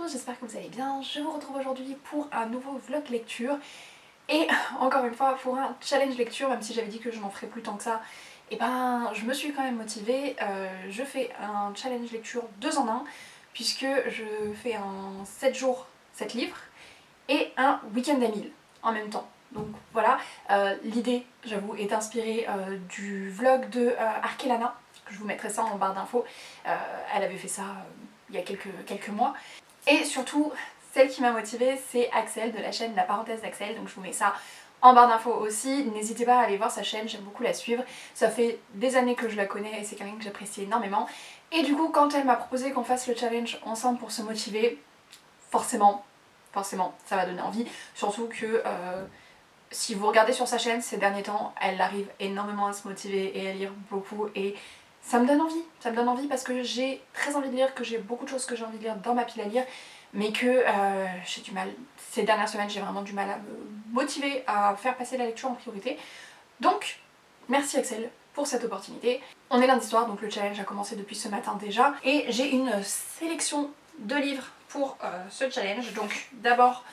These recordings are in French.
j'espère que vous allez bien. Je vous retrouve aujourd'hui pour un nouveau vlog lecture et encore une fois pour un challenge lecture, même si j'avais dit que je n'en ferais plus tant que ça. Et ben je me suis quand même motivée, je fais un challenge lecture 2 en 1 puisque je fais un 7 jours 7 livres et un week-end à 1000 en même temps. Donc voilà, l'idée j'avoue est inspirée du vlog de Arkelana. Je vous mettrai ça en barre d'infos, elle avait fait ça il y a quelques mois. Et surtout, celle qui m'a motivée, c'est Axel de la chaîne La Parenthèse d'Axel, donc je vous mets ça en barre d'infos aussi. N'hésitez pas à aller voir sa chaîne, j'aime beaucoup la suivre. Ça fait des années que je la connais et c'est quelqu'un que j'apprécie énormément. Et du coup, quand elle m'a proposé qu'on fasse le challenge ensemble pour se motiver, forcément, ça va donner envie. Surtout que si vous regardez sur sa chaîne ces derniers temps, elle arrive énormément à se motiver et à lire beaucoup et ça me donne envie parce que j'ai très envie de lire, que j'ai beaucoup de choses que j'ai envie de lire dans ma pile à lire, mais que j'ai du mal, ces dernières semaines j'ai vraiment du mal à me motiver à faire passer la lecture en priorité. Donc merci Axel pour cette opportunité. On est lundi soir donc le challenge a commencé depuis ce matin déjà et j'ai une sélection de livres pour ce challenge. Donc d'abord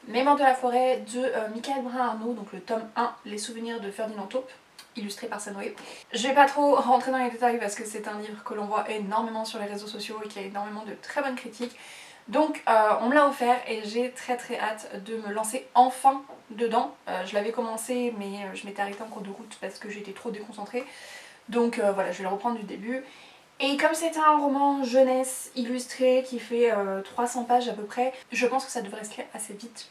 Mémoires de la forêt de Michael Brun-Arnaud, donc le tome 1, Les souvenirs de Ferdinand Taupe, illustré par Sanoé. Je vais pas trop rentrer dans les détails parce que c'est un livre que l'on voit énormément sur les réseaux sociaux et qui a énormément de très bonnes critiques. Donc on me l'a offert et j'ai très hâte de me lancer enfin dedans. Je l'avais commencé mais je m'étais arrêtée en cours de route parce que j'étais trop déconcentrée. Donc voilà, je vais le reprendre du début. Et comme c'est un roman jeunesse illustré qui fait 300 pages à peu près, je pense que ça devrait se lire assez vite.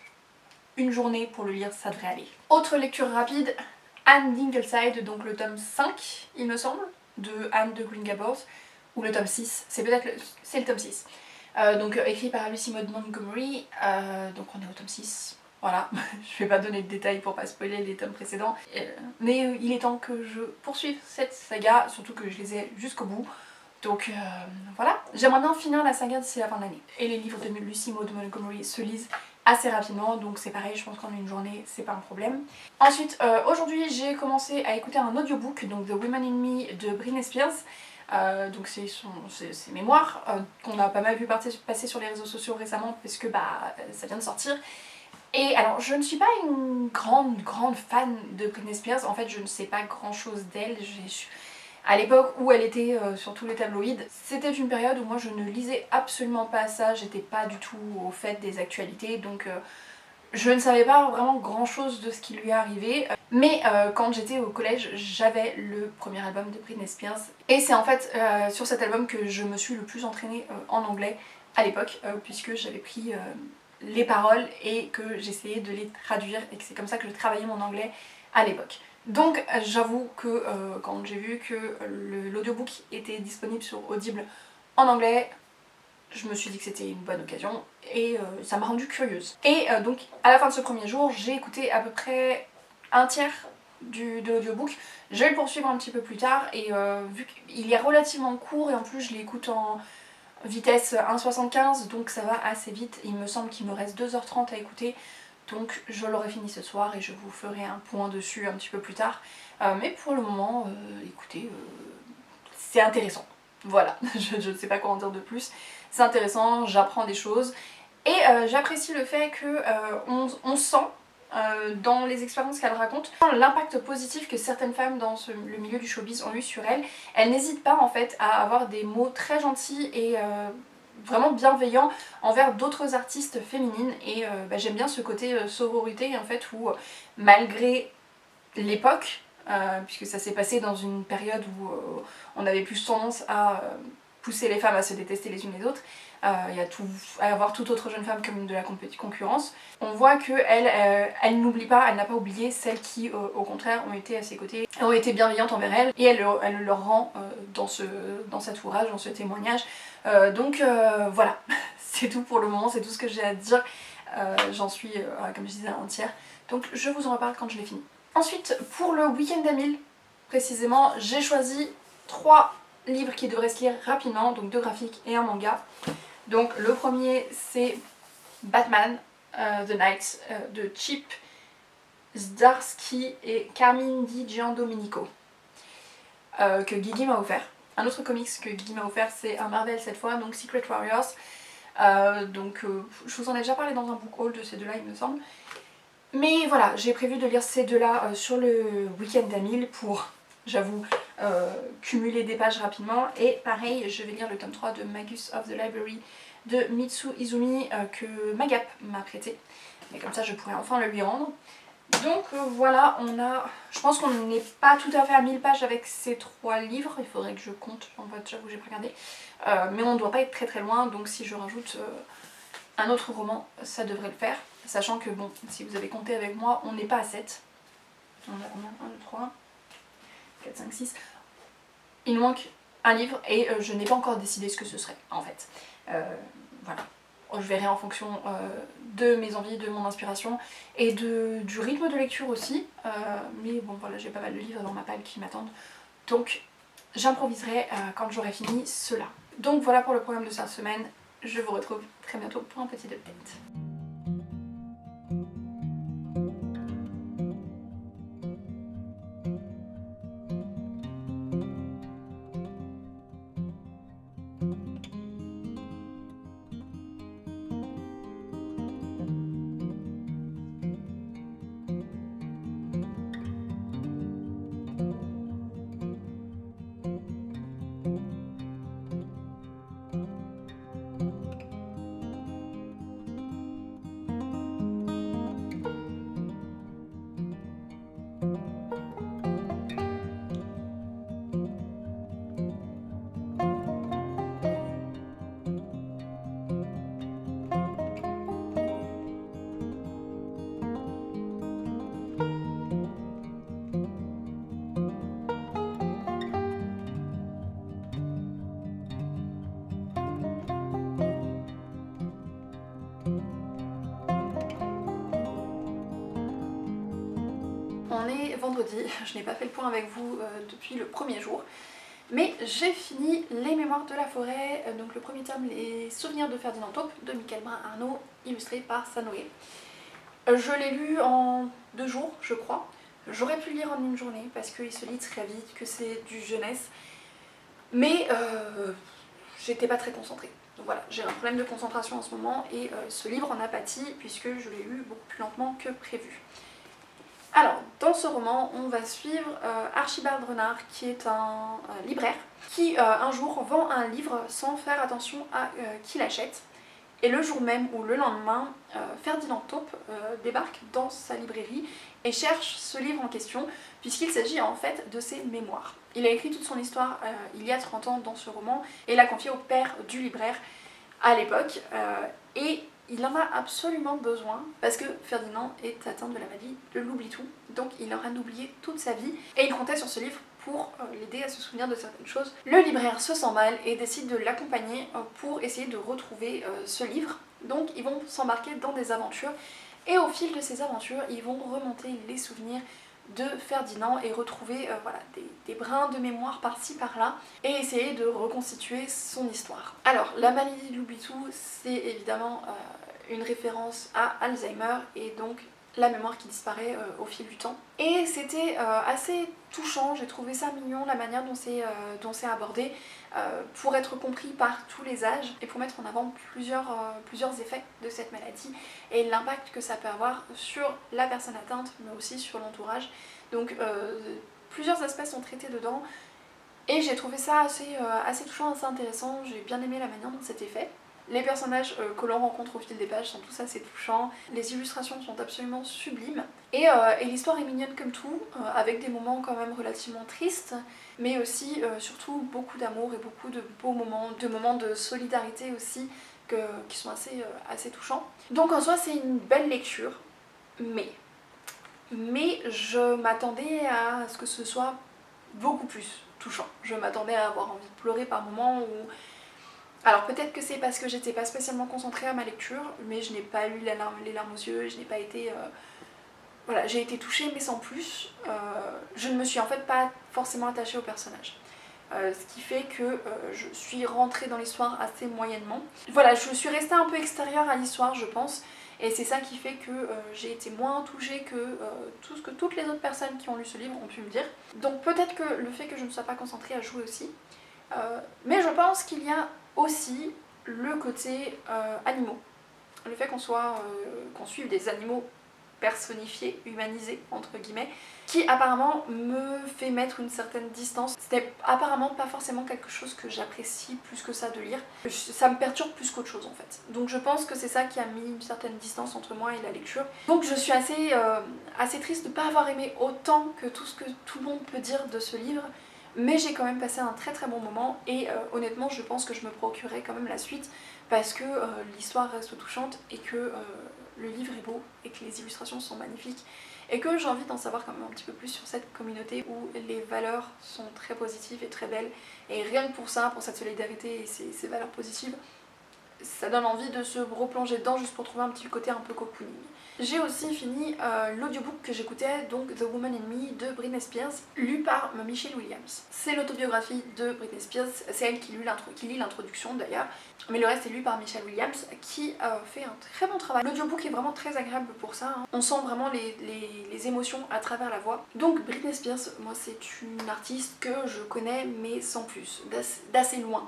Une journée pour le lire, ça devrait aller. Autre lecture rapide, Anne d'Ingleside, donc le tome 5, il me semble, de Anne de Green Gables, ou le tome 6, c'est peut-être le tome 6. Donc écrit par Lucy Maud Montgomery, donc on est au tome 6. Voilà, je vais pas donner de détails pour pas spoiler les tomes précédents, mais il est temps que je poursuive cette saga, surtout que je les ai jusqu'au bout. Donc voilà, j'aimerais bien finir la saga d'ici la fin de l'année. Et les livres de Lucy Maud Montgomery se lisent assez rapidement, donc c'est pareil, je pense qu'en une journée c'est pas un problème. Ensuite, aujourd'hui j'ai commencé à écouter un audiobook, donc The Women in Me de Britney Spears. Donc c'est ses mémoires qu'on a pas mal vu passer sur les réseaux sociaux récemment parce que ça vient de sortir. Et alors je ne suis pas une grande fan de Britney Spears, en fait je ne sais pas grand chose d'elle. À l'époque où elle était sur tous les tabloïds, c'était une période où moi je ne lisais absolument pas ça, j'étais pas du tout au fait des actualités, donc je ne savais pas vraiment grand chose de ce qui lui est arrivé. Mais quand j'étais au collège, j'avais le premier album de Britney Spears. Et c'est en fait sur cet album que je me suis le plus entraînée en anglais à l'époque, puisque j'avais pris les paroles et que j'essayais de les traduire et que c'est comme ça que je travaillais mon anglais à l'époque. Donc j'avoue que quand j'ai vu que l'audiobook était disponible sur Audible en anglais, je me suis dit que c'était une bonne occasion et ça m'a rendue curieuse. Et donc à la fin de ce premier jour, j'ai écouté à peu près un tiers de l'audiobook. Je vais le poursuivre un petit peu plus tard et vu qu'il est relativement court et en plus je l'écoute en vitesse 1,75 donc ça va assez vite. Il me semble qu'il me reste 2h30 à écouter. Donc je l'aurai fini ce soir et je vous ferai un point dessus un petit peu plus tard. Mais pour le moment, écoutez, c'est intéressant. Voilà, je ne sais pas quoi en dire de plus. C'est intéressant, j'apprends des choses. Et j'apprécie le fait que on sent dans les expériences qu'elle raconte l'impact positif que certaines femmes dans le milieu du showbiz ont eu sur elle. Elle n'hésite pas en fait à avoir des mots très gentils et vraiment bienveillants envers d'autres artistes féminines et j'aime bien ce côté sororité en fait où malgré l'époque, puisque ça s'est passé dans une période où on avait plus tendance à pousser les femmes à se détester les unes les autres, à avoir toute autre jeune femme comme de la concurrence. On voit qu'elle elle n'oublie pas, elle n'a pas oublié celles qui au contraire ont été à ses côtés, ont été bienveillantes envers elle et elle leur rend dans cet ouvrage, dans ce témoignage. Donc voilà, c'est tout pour le moment, c'est tout ce que j'ai à dire. J'en suis, comme je disais, à un tiers. Donc je vous en reparle quand je l'ai fini. Ensuite, pour le week-end à 1000, précisément, j'ai choisi 3 livres qui devraient se lire rapidement, donc 2 graphiques et un manga. Donc le premier c'est Batman The Night de Chip Zdarsky et Carmine Di Giandomenico que Guigui m'a offert. Un autre comics que Guigui m'a offert c'est un Marvel cette fois, donc Secret Warriors. Je vous en ai déjà parlé dans un book haul de ces deux-là il me semble. Mais voilà, j'ai prévu de lire ces deux-là sur le week-end d'Amil pour, j'avoue, cumuler des pages rapidement. Et pareil, je vais lire le tome 3 de Magus of the Library de Mitsu Izumi que Magap m'a prêté. Mais comme ça, je pourrais enfin le lui rendre. Donc voilà, je pense qu'on n'est pas tout à fait à 1000 pages avec ces 3 livres. Il faudrait que je compte, en fait, j'avoue, j'ai pas regardé. Mais on ne doit pas être très très loin, donc si je rajoute un autre roman, ça devrait le faire. Sachant que bon, si vous avez compté avec moi, on n'est pas à 7. On a combien 1, 2, 3, 4, 5, 6. Il nous manque un livre et je n'ai pas encore décidé ce que ce serait en fait. Voilà. Je verrai en fonction de mes envies, de mon inspiration et du rythme de lecture aussi. Mais bon voilà, j'ai pas mal de livres dans ma palle qui m'attendent. Donc j'improviserai quand j'aurai fini cela. Donc voilà pour le programme de cette semaine. Je vous retrouve très bientôt pour un petit update. On est vendredi, je n'ai pas fait le point avec vous depuis le premier jour, mais j'ai fini Les Mémoires de la Forêt, donc le premier tome, Les Souvenirs de Ferdinand Taupe, de Michael Brun-Arnaud, illustré par Sanoé. Je l'ai lu en 2 jours, je crois. J'aurais pu le lire en une journée parce qu'il se lit très vite, que c'est du jeunesse, mais j'étais pas très concentrée. Donc voilà, j'ai un problème de concentration en ce moment et ce livre en a pâti puisque je l'ai lu beaucoup plus lentement que prévu. Alors, dans ce roman, on va suivre Archibald Renard, qui est un libraire, qui un jour vend un livre sans faire attention à qui l'achète. Et le jour même ou le lendemain, Ferdinand Taupe débarque dans sa librairie et cherche ce livre en question, puisqu'il s'agit en fait de ses mémoires. Il a écrit toute son histoire il y a 30 ans dans ce roman et l'a confié au père du libraire à l'époque. Et il en a absolument besoin parce que Ferdinand est atteint de la maladie de l'oubli-tout, donc il aura oublié toute sa vie et il comptait sur ce livre pour l'aider à se souvenir de certaines choses. Le libraire se sent mal et décide de l'accompagner pour essayer de retrouver ce livre. Donc ils vont s'embarquer dans des aventures et au fil de ces aventures, ils vont remonter les souvenirs de Ferdinand et retrouver voilà, des brins de mémoire par-ci par-là et essayer de reconstituer son histoire. Alors, la maladie de l'oubli-tout, c'est évidemment une référence à Alzheimer et donc la mémoire qui disparaît au fil du temps. Et c'était assez touchant, j'ai trouvé ça mignon la manière dont c'est abordé pour être compris par tous les âges et pour mettre en avant plusieurs effets de cette maladie et l'impact que ça peut avoir sur la personne atteinte mais aussi sur l'entourage. Donc plusieurs aspects sont traités dedans et j'ai trouvé ça assez touchant, assez intéressant, j'ai bien aimé la manière dont c'était fait. Les personnages que l'on rencontre au fil des pages sont tous assez touchants, les illustrations sont absolument sublimes et l'histoire est mignonne comme tout, avec des moments quand même relativement tristes, mais aussi surtout beaucoup d'amour et beaucoup de beaux moments de solidarité aussi qui sont assez touchants. Donc en soi c'est une belle lecture, mais je m'attendais à ce que ce soit beaucoup plus touchant. Je m'attendais à avoir envie de pleurer par moments ou... Alors peut-être que c'est parce que j'étais pas spécialement concentrée à ma lecture, mais je n'ai pas eu les larmes aux yeux, je n'ai pas été... Voilà, j'ai été touchée mais sans plus. Je ne me suis en fait pas forcément attachée au personnage. Ce qui fait que je suis rentrée dans l'histoire assez moyennement. Voilà, je suis restée un peu extérieure à l'histoire je pense, et c'est ça qui fait que j'ai été moins touchée que tout ce que toutes les autres personnes qui ont lu ce livre ont pu me dire. Donc peut-être que le fait que je ne sois pas concentrée a joué aussi. Mais je pense qu'il y a aussi le côté animaux. Le fait qu'on suive des animaux personnifiés, humanisés entre guillemets, qui apparemment me fait mettre une certaine distance. C'était apparemment pas forcément quelque chose que j'apprécie plus que ça de lire. Ça me perturbe plus qu'autre chose en fait. Donc je pense que c'est ça qui a mis une certaine distance entre moi et la lecture. Donc je suis assez triste de ne pas avoir aimé autant que tout ce que tout le monde peut dire de ce livre. Mais j'ai quand même passé un très très bon moment et honnêtement je pense que je me procurerai quand même la suite parce que l'histoire reste touchante et que le livre est beau et que les illustrations sont magnifiques et que j'ai envie d'en savoir quand même un petit peu plus sur cette communauté où les valeurs sont très positives et très belles et rien que pour ça, pour cette solidarité et ces valeurs positives, ça donne envie de se replonger dedans juste pour trouver un petit côté un peu cocooning. J'ai aussi fini l'audiobook que j'écoutais, donc The Woman in Me de Britney Spears, lu par Michelle Williams. C'est l'autobiographie de Britney Spears, c'est elle qui lit l'introduction d'ailleurs, mais le reste est lu par Michelle Williams qui fait un très bon travail. L'audiobook est vraiment très agréable pour ça, hein. On sent vraiment les émotions à travers la voix. Donc Britney Spears, moi c'est une artiste que je connais mais sans plus, d'assez loin.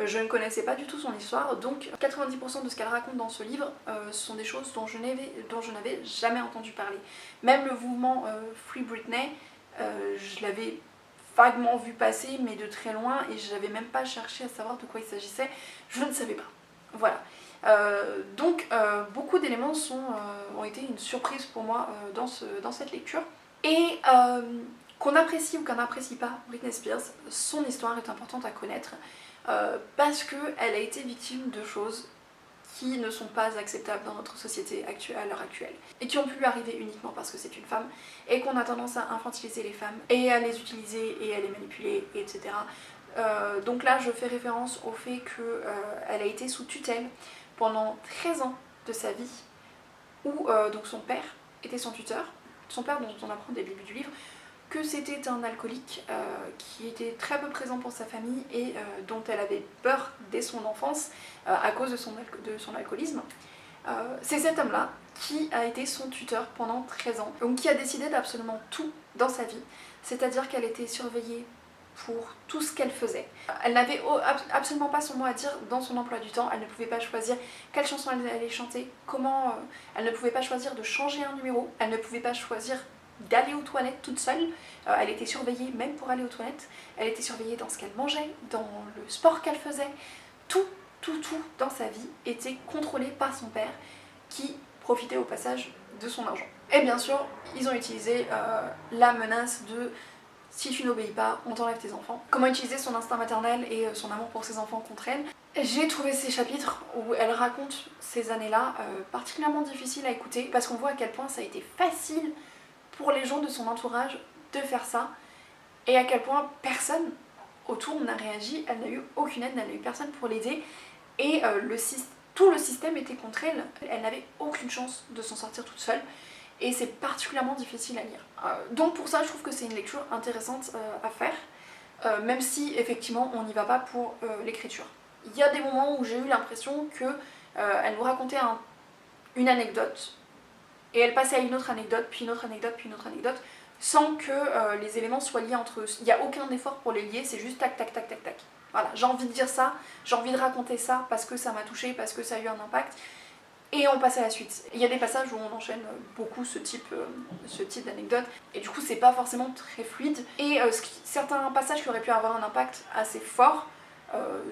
Je ne connaissais pas du tout son histoire, donc 90% de ce qu'elle raconte dans ce livre sont des choses dont je n'avais jamais entendu parler. Même le mouvement Free Britney, je l'avais vaguement vu passer, mais de très loin, et je n'avais même pas cherché à savoir de quoi il s'agissait, je ne savais pas. Voilà. Donc beaucoup d'éléments ont été une surprise pour moi dans cette lecture. Et qu'on apprécie ou qu'on n'apprécie pas Britney Spears, son histoire est importante à connaître. Parce qu'elle a été victime de choses qui ne sont pas acceptables dans notre société à l'heure actuelle et qui ont pu lui arriver uniquement parce que c'est une femme et qu'on a tendance à infantiliser les femmes et à les utiliser et à les manipuler, etc. Donc là je fais référence au fait qu'elle a été sous tutelle pendant 13 ans de sa vie où donc son père était son tuteur, son père dont on apprend dès le début du livre que c'était un alcoolique qui était très peu présent pour sa famille et dont elle avait peur dès son enfance à cause de son alcoolisme. C'est cet homme-là qui a été son tuteur pendant 13 ans, donc qui a décidé d'absolument tout dans sa vie, c'est-à-dire qu'elle était surveillée pour tout ce qu'elle faisait. Elle n'avait absolument pas son mot à dire dans son emploi du temps, elle ne pouvait pas choisir quelle chanson elle allait chanter, comment, elle ne pouvait pas choisir de changer un numéro, elle ne pouvait pas choisir d'aller aux toilettes toute seule, elle était surveillée même pour aller aux toilettes, elle était surveillée dans ce qu'elle mangeait, dans le sport qu'elle faisait, tout dans sa vie était contrôlé par son père qui profitait au passage de son argent. Et bien sûr, ils ont utilisé la menace de si tu n'obéis pas, on t'enlève tes enfants. Comment utiliser son instinct maternel et son amour pour ses enfants contre elle. J'ai trouvé ces chapitres où elle raconte ces années-là particulièrement difficiles à écouter parce qu'on voit à quel point ça a été facile pour les gens de son entourage de faire ça et à quel point personne autour n'a réagi, elle n'a eu aucune aide, elle n'a eu personne pour l'aider et tout le système était contre elle, elle n'avait aucune chance de s'en sortir toute seule et c'est particulièrement difficile à lire. Donc pour ça je trouve que c'est une lecture intéressante à faire, même si effectivement on n'y va pas pour l'écriture. Il y a des moments où j'ai eu l'impression qu'elle nous racontait une anecdote et elle passait à une autre anecdote, puis une autre anecdote, puis une autre anecdote, sans que les éléments soient liés entre eux. Il n'y a aucun effort pour les lier, c'est juste tac, tac, tac, tac, tac. Voilà, j'ai envie de dire ça, j'ai envie de raconter ça parce que ça m'a touchée, parce que ça a eu un impact, et on passe à la suite. Il y a des passages où on enchaîne beaucoup ce type d'anecdote, et du coup c'est pas forcément très fluide, et certains passages qui auraient pu avoir un impact assez fort,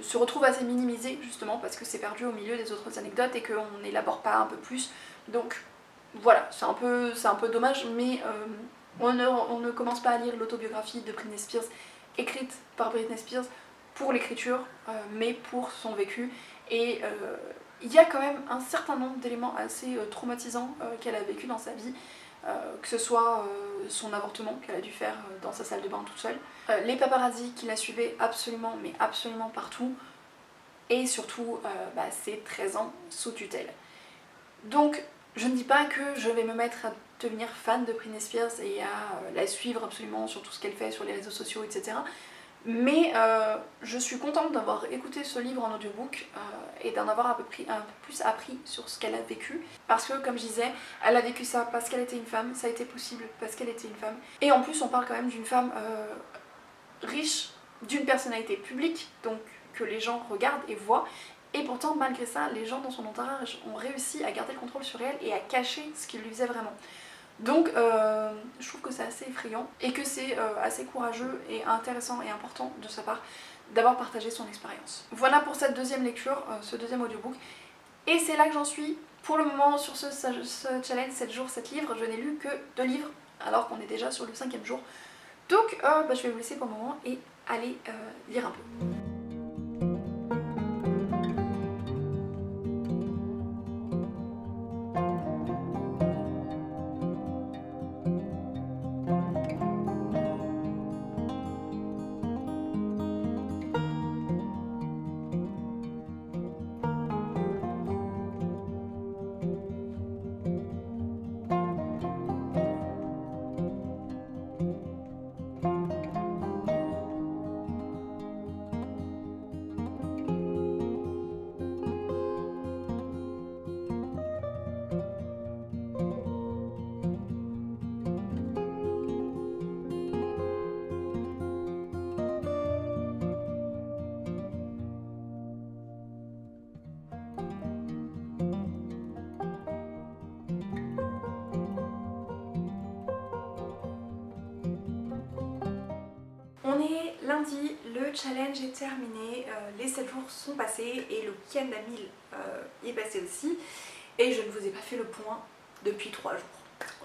se retrouvent assez minimisés justement parce que c'est perdu au milieu des autres anecdotes et qu'on n'élabore pas un peu plus, donc voilà, c'est un peu dommage, mais on ne commence pas à lire l'autobiographie de Britney Spears, écrite par Britney Spears, pour l'écriture, mais pour son vécu. Et il y a quand même un certain nombre d'éléments assez traumatisants qu'elle a vécu dans sa vie, que ce soit son avortement qu'elle a dû faire dans sa salle de bain toute seule, les paparazzis qui la suivaient absolument, mais absolument partout, et surtout ses 13 ans sous tutelle. Donc, je ne dis pas que je vais me mettre à devenir fan de Britney Spears et à la suivre absolument sur tout ce qu'elle fait sur les réseaux sociaux, etc. Mais je suis contente d'avoir écouté ce livre en audiobook et d'en avoir un peu plus appris sur ce qu'elle a vécu. Parce que, comme je disais, elle a vécu ça parce qu'elle était une femme, ça a été possible parce qu'elle était une femme. Et en plus, on parle quand même d'une femme riche, d'une personnalité publique, donc que les gens regardent et voient, Et pourtant, malgré ça, les gens dans son entourage ont réussi à garder le contrôle sur elle et à cacher ce qu'ils lui faisaient vraiment. Donc je trouve que c'est assez effrayant et que c'est assez courageux et intéressant et important de sa part d'avoir partagé son expérience. Voilà pour cette deuxième lecture, ce deuxième audiobook. Et c'est là que j'en suis pour le moment sur ce challenge 7 jours, 7 livres. Je n'ai lu que 2 livres alors qu'on est déjà sur le 5e jour. Donc je vais vous laisser pour le moment et aller lire un peu. On est lundi, le challenge est terminé, les 7 jours sont passés et le week-end à 1000 est passé aussi. Et je ne vous ai pas fait le point depuis 3 jours.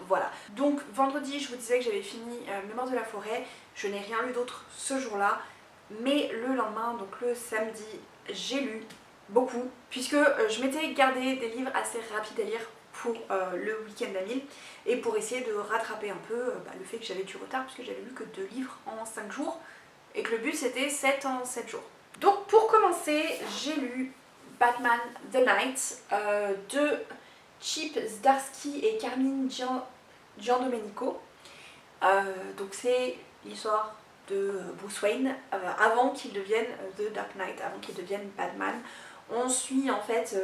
Voilà. Donc vendredi, je vous disais que j'avais fini Mémoire de la forêt. Je n'ai rien lu d'autre ce jour-là. Mais le lendemain, donc le samedi, j'ai lu beaucoup. Puisque je m'étais gardé des livres assez rapides à lire pour le week-end à 1000 et pour essayer de rattraper un peu le fait que j'avais du retard puisque j'avais lu que 2 livres en 5 jours et que le but c'était 7 en 7 jours. Donc pour commencer, j'ai lu Batman The Knight de Chip Zdarsky et Carmine Giandomenico. Donc c'est l'histoire de Bruce Wayne avant qu'il devienne The Dark Knight, avant qu'il devienne Batman. On suit en fait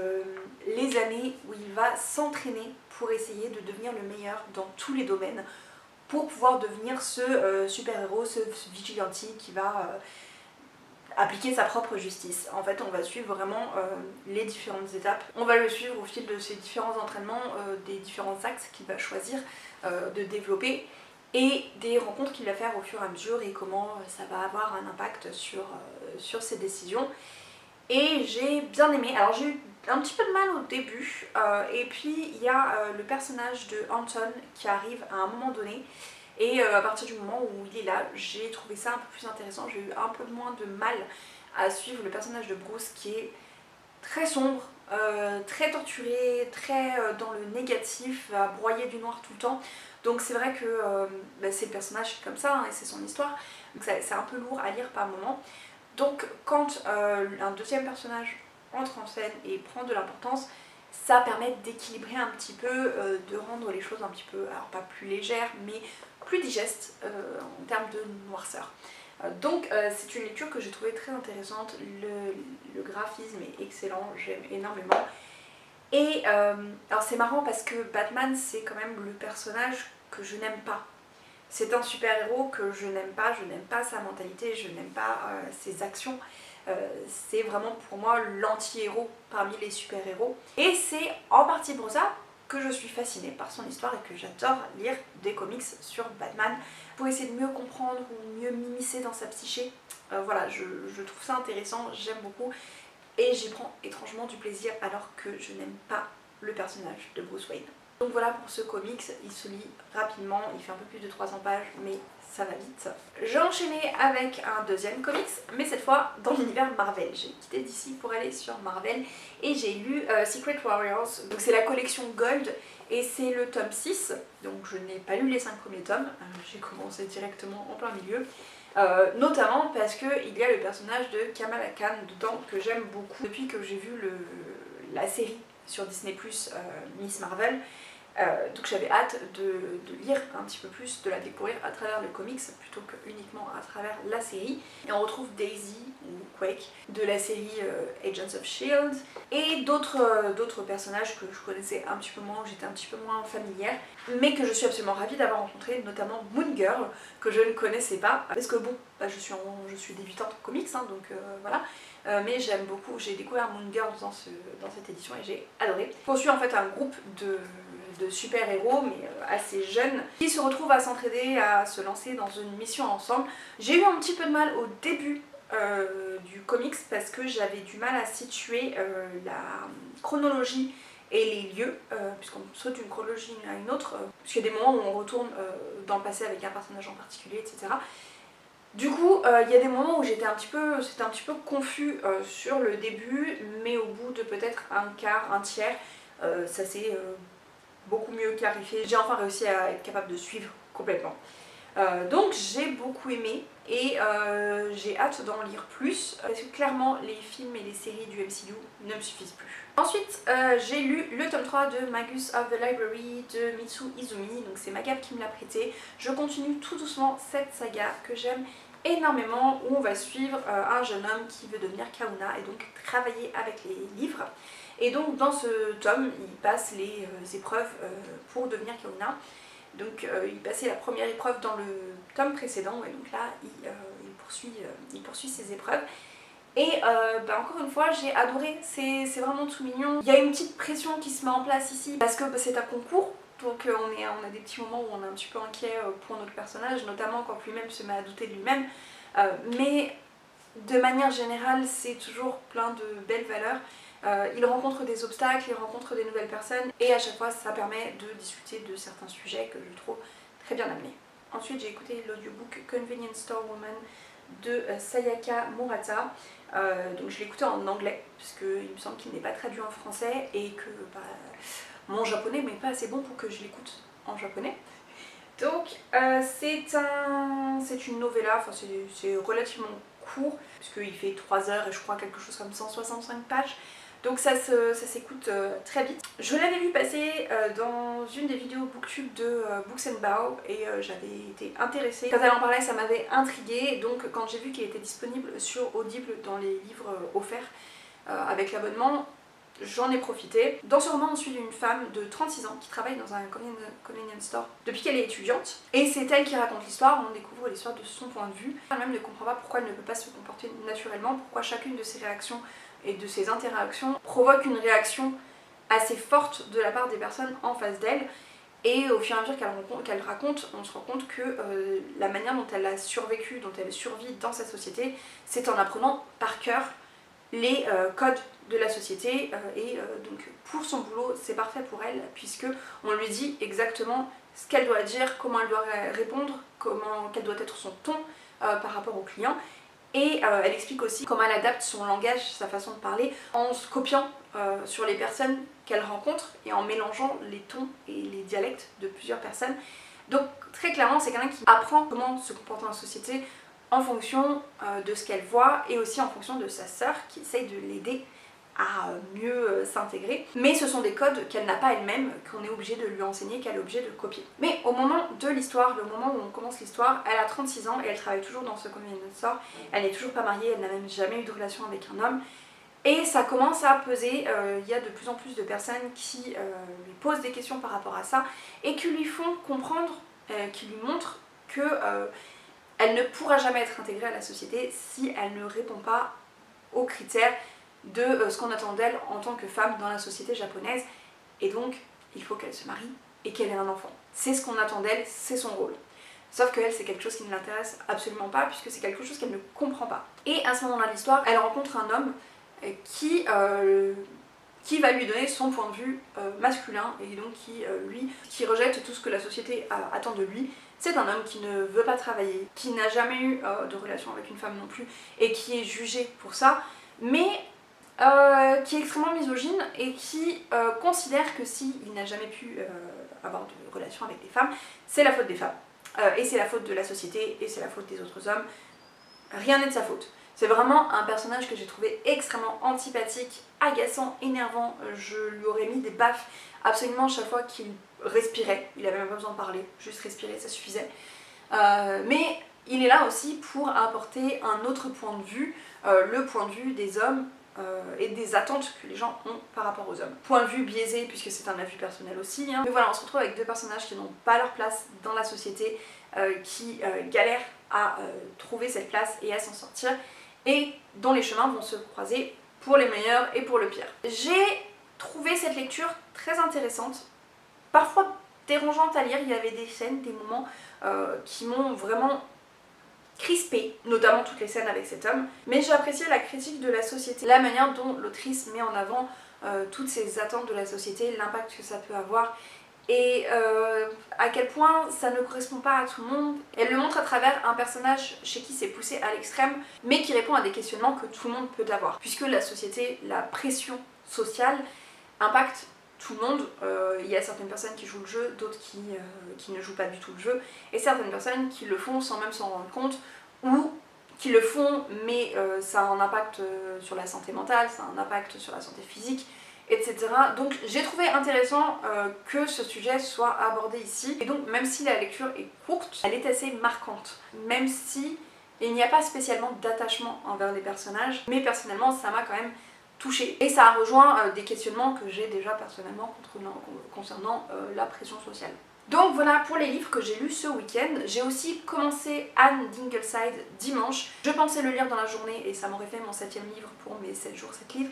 les années où il va s'entraîner pour essayer de devenir le meilleur dans tous les domaines pour pouvoir devenir ce super-héros, ce vigilante qui va appliquer sa propre justice. En fait, on va suivre vraiment les différentes étapes. On va le suivre au fil de ses différents entraînements, des différents axes qu'il va choisir de développer et des rencontres qu'il va faire au fur et à mesure et comment ça va avoir un impact sur ses décisions. Et j'ai bien aimé. Alors j'ai eu un petit peu de mal au début et puis il y a le personnage de Anton qui arrive à un moment donné. Et à partir du moment où il est là, j'ai trouvé ça un peu plus intéressant, j'ai eu un peu moins de mal à suivre le personnage de Bruce qui est très sombre, très torturé, très dans le négatif, à broyer du noir tout le temps. Donc c'est vrai que c'est le personnage comme ça et c'est son histoire, donc c'est un peu lourd à lire par moment. Donc quand un deuxième personnage entre en scène et prend de l'importance, ça permet d'équilibrer un petit peu, de rendre les choses un petit peu, alors pas plus légères, mais plus digestes en termes de noirceur. Donc c'est une lecture que j'ai trouvée très intéressante, le graphisme est excellent, j'aime énormément. Et alors c'est marrant parce que Batman c'est quand même le personnage que je n'aime pas. C'est un super-héros que je n'aime pas sa mentalité, je n'aime pas ses actions. C'est vraiment pour moi l'anti-héros parmi les super-héros. Et c'est en partie pour ça que je suis fascinée par son histoire et que j'adore lire des comics sur Batman pour essayer de mieux comprendre ou mieux m'immiscer dans sa psyché. Voilà, je trouve ça intéressant, j'aime beaucoup et j'y prends étrangement du plaisir alors que je n'aime pas le personnage de Bruce Wayne. Donc voilà pour ce comics, il se lit rapidement, il fait un peu plus de 300 pages mais ça va vite. J'ai enchaîné avec un deuxième comics, mais cette fois dans l'univers Marvel. J'ai quitté DC pour aller sur Marvel et j'ai lu Secret Warriors. Donc c'est la collection Gold et c'est le tome 6, donc je n'ai pas lu les 5 premiers tomes, j'ai commencé directement en plein milieu. Notamment parce qu'il y a le personnage de Kamala Khan dedans que j'aime beaucoup. Depuis que j'ai vu la série sur Disney+, Miss Marvel, donc j'avais hâte de lire un petit peu plus, de la découvrir à travers le comics plutôt que uniquement à travers la série. Et on retrouve Daisy ou Quake, de la série Agents of Shield et d'autres personnages que je connaissais un petit peu moins, où j'étais un petit peu moins familière, mais que je suis absolument ravie d'avoir rencontré, notamment Moon Girl, que je ne connaissais pas, parce que bon, je suis débutante en comics, hein, donc voilà. Mais j'aime beaucoup, j'ai découvert Moon Girl dans cette édition et j'ai adoré. Je poursuis en fait un groupe de super-héros, mais assez jeunes, qui se retrouvent à s'entraider, à se lancer dans une mission ensemble. J'ai eu un petit peu de mal au début du comics parce que j'avais du mal à situer la chronologie et les lieux, puisqu'on saute d'une chronologie à une autre, puisqu'il y a des moments où on retourne dans le passé avec un personnage en particulier, etc. Du coup, il y a des moments où c'était un petit peu confus sur le début, mais au bout de peut-être un quart, un tiers, ça s'est beaucoup mieux clarifié. J'ai enfin réussi à être capable de suivre complètement. Donc j'ai beaucoup aimé et j'ai hâte d'en lire plus parce que clairement les films et les séries du MCU ne me suffisent plus. Ensuite j'ai lu le tome 3 de Magus of the Library de Mitsu Izumi, donc c'est Magab qui me l'a prêté. Je continue tout doucement cette saga que j'aime énormément, où on va suivre un jeune homme qui veut devenir Kahuna et donc travailler avec les livres. Et donc dans ce tome il passe les épreuves pour devenir Kahuna. Donc il passait la première épreuve dans le tome précédent et donc là il poursuit ses épreuves. Et encore une fois j'ai adoré, c'est vraiment tout mignon. Il y a une petite pression qui se met en place ici parce que c'est un concours. Donc on a des petits moments où on est un petit peu inquiet pour notre personnage, notamment quand lui-même se met à douter de lui-même. Mais de manière générale c'est toujours plein de belles valeurs. Il rencontre des obstacles, il rencontre des nouvelles personnes et à chaque fois ça permet de discuter de certains sujets que je trouve très bien amenés. Ensuite j'ai écouté l'audiobook Convenience Store Woman de Sayaka Murata. Donc je l'ai écouté en anglais puisqu'il me semble qu'il n'est pas traduit en français et que mon japonais n'est pas assez bon pour que je l'écoute en japonais. Donc c'est une novella, enfin c'est relativement court puisqu'il fait 3 heures et je crois quelque chose comme 165 pages. Donc ça s'écoute très vite. Je l'avais vu passer dans une des vidéos booktube de Books and Bao et j'avais été intéressée. Quand elle en parlait ça m'avait intriguée, donc quand j'ai vu qu'il était disponible sur Audible dans les livres offerts avec l'abonnement, j'en ai profité. Dans ce roman on suit une femme de 36 ans qui travaille dans un convenience store depuis qu'elle est étudiante et c'est elle qui raconte l'histoire. On découvre l'histoire de son point de vue. Elle-même ne comprend pas pourquoi elle ne peut pas se comporter naturellement, pourquoi chacune de ses réactions et de ses interactions provoque une réaction assez forte de la part des personnes en face d'elle. Et au fur et à mesure qu'elle raconte, on se rend compte que la manière dont elle a survécu, dont elle survit dans cette société, c'est en apprenant par cœur les codes de la société et donc pour son boulot c'est parfait pour elle puisque on lui dit exactement ce qu'elle doit dire, comment elle doit répondre, quel doit être son ton par rapport aux clients. Et elle explique aussi comment elle adapte son langage, sa façon de parler, en se copiant sur les personnes qu'elle rencontre et en mélangeant les tons et les dialectes de plusieurs personnes. Donc très clairement c'est quelqu'un qui apprend comment se comporter dans la société en fonction de ce qu'elle voit et aussi en fonction de sa sœur qui essaye de l'aider à mieux s'intégrer. Mais ce sont des codes qu'elle n'a pas elle-même, qu'on est obligé de lui enseigner, qu'elle est obligée de copier. Mais au moment de l'histoire, le moment où on commence l'histoire, elle a 36 ans et elle travaille toujours dans ce convenience store. Elle n'est toujours pas mariée, elle n'a même jamais eu de relation avec un homme. Et ça commence à peser, il y a de plus en plus de personnes qui lui posent des questions par rapport à ça et qui lui font comprendre, qui lui montrent que elle ne pourra jamais être intégrée à la société si elle ne répond pas aux critères de ce qu'on attend d'elle en tant que femme dans la société japonaise. Et donc il faut qu'elle se marie et qu'elle ait un enfant. C'est ce qu'on attend d'elle, c'est son rôle. Sauf qu'elle c'est quelque chose qui ne l'intéresse absolument pas puisque c'est quelque chose qu'elle ne comprend pas. Et à ce moment-là de l'histoire, elle rencontre un homme qui va lui donner son point de vue masculin et donc qui rejette tout ce que la société attend de lui. C'est un homme qui ne veut pas travailler, qui n'a jamais eu de relation avec une femme non plus et qui est jugé pour ça, mais qui est extrêmement misogyne et qui considère que s'il n'a jamais pu avoir de relation avec des femmes, c'est la faute des femmes. Et c'est la faute de la société et c'est la faute des autres hommes. Rien n'est de sa faute. C'est vraiment un personnage que j'ai trouvé extrêmement antipathique, agaçant, énervant. Je lui aurais mis des baffes absolument chaque fois qu'il respirait. Il avait même pas besoin de parler, juste respirer, ça suffisait. Mais il est là aussi pour apporter un autre point de vue, le point de vue des hommes et des attentes que les gens ont par rapport aux hommes. Point de vue biaisé puisque c'est un avis personnel aussi, hein. Mais voilà, on se retrouve avec deux personnages qui n'ont pas leur place dans la société, qui galèrent à trouver cette place et à s'en sortir, et dont les chemins vont se croiser pour les meilleurs et pour le pire. J'ai trouvé cette lecture très intéressante, parfois dérangeante à lire. Il y avait des scènes, des moments qui m'ont vraiment crispée, notamment toutes les scènes avec cet homme, mais j'ai apprécié la critique de la société, la manière dont l'autrice met en avant toutes ces attentes de la société, l'impact que ça peut avoir, et à quel point ça ne correspond pas à tout le monde. Elle le montre à travers un personnage chez qui c'est poussé à l'extrême, mais qui répond à des questionnements que tout le monde peut avoir, puisque la société, la pression sociale impacte tout le monde. Il y a certaines personnes qui jouent le jeu, d'autres qui ne jouent pas du tout le jeu, et certaines personnes qui le font sans même s'en rendre compte, ou qui le font mais ça a un impact sur la santé mentale, ça a un impact sur la santé physique, etc. Donc j'ai trouvé intéressant que ce sujet soit abordé ici, et donc même si la lecture est courte, elle est assez marquante, même si il n'y a pas spécialement d'attachement envers les personnages, mais personnellement ça m'a quand même touchée. Et ça a rejoint des questionnements que j'ai déjà personnellement concernant la pression sociale. Donc voilà pour les livres que j'ai lus ce week-end. J'ai aussi commencé Anne d'Ingleside dimanche. Je pensais le lire dans la journée et ça m'aurait fait mon 7e livre pour mes 7 jours, 7 livres.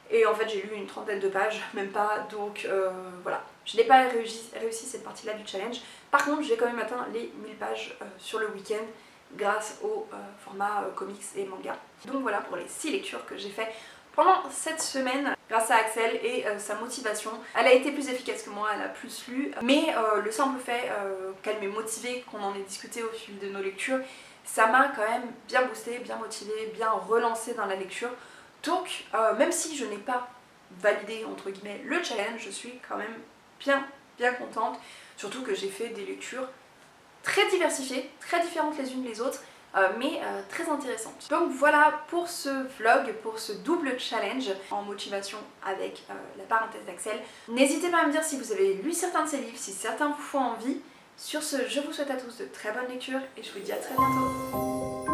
Et en fait j'ai lu une trentaine de pages, même pas, donc voilà. Je n'ai pas réussi cette partie-là du challenge. Par contre j'ai quand même atteint les 1000 pages sur le week-end grâce au format comics et manga. Donc voilà pour les 6 lectures que j'ai fait pendant cette semaine grâce à Axel et sa motivation. Elle a été plus efficace que moi, elle a plus lu, mais le simple fait qu'elle m'ait motivée, qu'on en ait discuté au fil de nos lectures, ça m'a quand même bien boosté, bien motivé, bien relancé dans la lecture. Donc même si je n'ai pas validé entre guillemets le challenge, je suis quand même bien contente, surtout que j'ai fait des lectures très diversifiées, très différentes les unes des autres, mais très intéressantes. Donc voilà pour ce vlog, pour ce double challenge en motivation avec la parenthèse d'Axel. N'hésitez pas à me dire si vous avez lu certains de ces livres, si certains vous font envie. Sur ce, je vous souhaite à tous de très bonnes lectures et je vous dis à très bientôt.